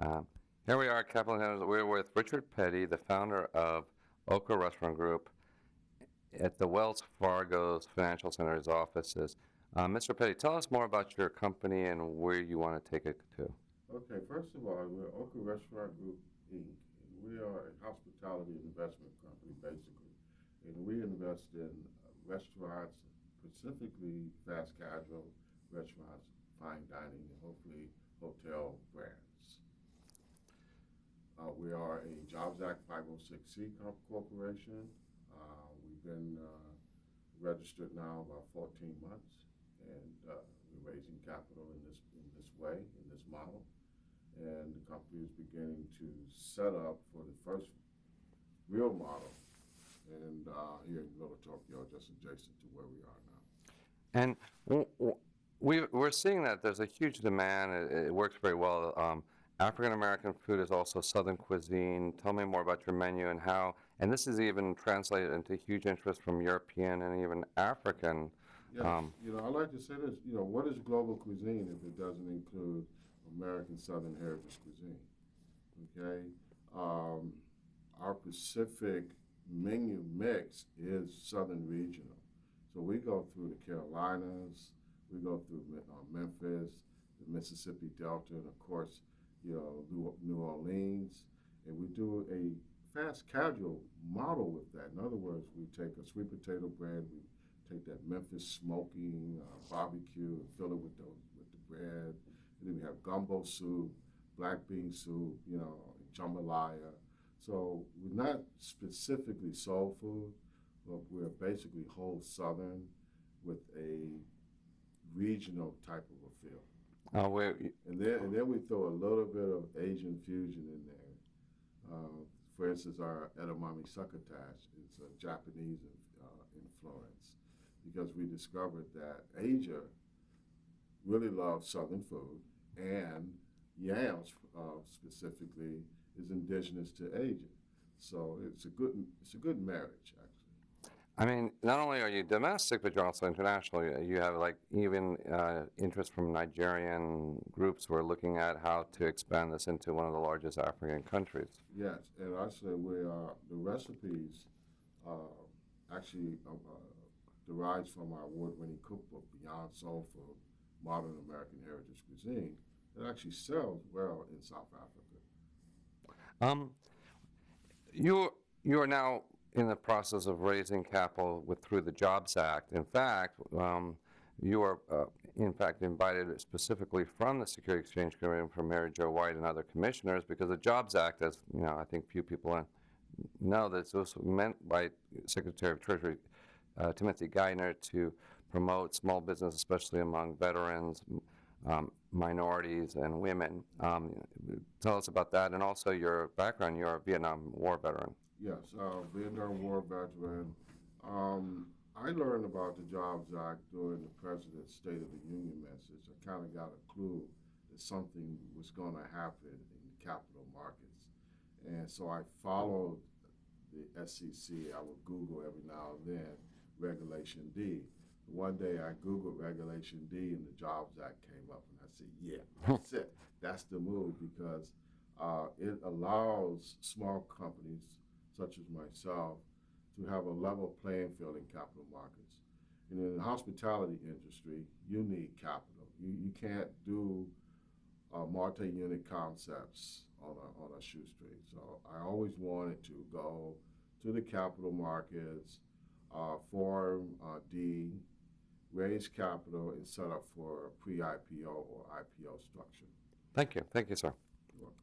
Um, Here we are, Capital News. We're with Richard Petty, the founder of Okra Restaurant Group, at the Wells Fargo's Financial Center's offices. Mr. Petty, tell us more about your company and where you want to take it to. Okay, first of all, we're Okra Restaurant Group, Inc. And we are a hospitality investment company, basically. And we invest in restaurants, specifically fast casual restaurants, fine dining, and hopefully hotel brands. We are a Jobs Act 506C corporation. We've been registered now about 14 months, and we're raising capital in this way, in this model. And the company is beginning to set up for the first real model, and here in Little Tokyo, just adjacent to where we are now. And we're seeing that there's a huge demand. It works very well. African American food is also Southern cuisine. Tell me more about your menu and how, and this is even translated into huge interest from European and even African. Yes, I like to say this, what is global cuisine if it doesn't include American Southern heritage cuisine? Okay? Our Pacific menu mix is Southern regional. So we go through the Carolinas, we go through Memphis, the Mississippi Delta, and of course, New Orleans, and we do a fast casual model with that. In other words, we take a sweet potato bread, we take that Memphis smoking barbecue and fill it with the bread, and then we have gumbo soup, black bean soup, jambalaya. So we're not specifically soul food, but we're basically whole Southern with a regional type of a feel. And then we throw a little bit of Asian fusion in there. For instance, our edamame succotash is a Japanese influence because we discovered that Asia really loves Southern food, and yams specifically is indigenous to Asia. So it's a good marriage, actually. I mean, not only are you domestic, but you're also international. You have even interest from Nigerian groups who are looking at how to expand this into one of the largest African countries. Yes, and actually the recipes actually derives from our award-winning cookbook, Beyond Soul Food, Modern American Heritage Cuisine. It actually sells well in South Africa. Um, you are now in the process of raising capital through the Jobs Act. In fact, you are invited specifically from the Security Exchange Commission from Mary Jo White and other commissioners because the Jobs Act, as I think few people know, that was meant by Secretary of Treasury Timothy Geithner to promote small business, especially among veterans, minorities, and women. Tell us about that, and also your background. You're a Vietnam War veteran. Yes, Vietnam War veteran. I learned about the Jobs Act during the President's State of the Union message. I kind of got a clue that something was going to happen in the capital markets. And so I followed the SEC. I would Google every now and then Regulation D. One day I Googled Regulation D and the Jobs Act came up, and I said, yeah, that's it. That's the move because it allows small companies such as myself to have a level playing field in capital markets. And in the hospitality industry, you need capital. You can't do multi-unit concepts on a shoestring. So I always wanted to go to the capital markets, form D, raise capital, and set up for a pre-IPO or IPO structure. Thank you. Thank you, sir. You're welcome.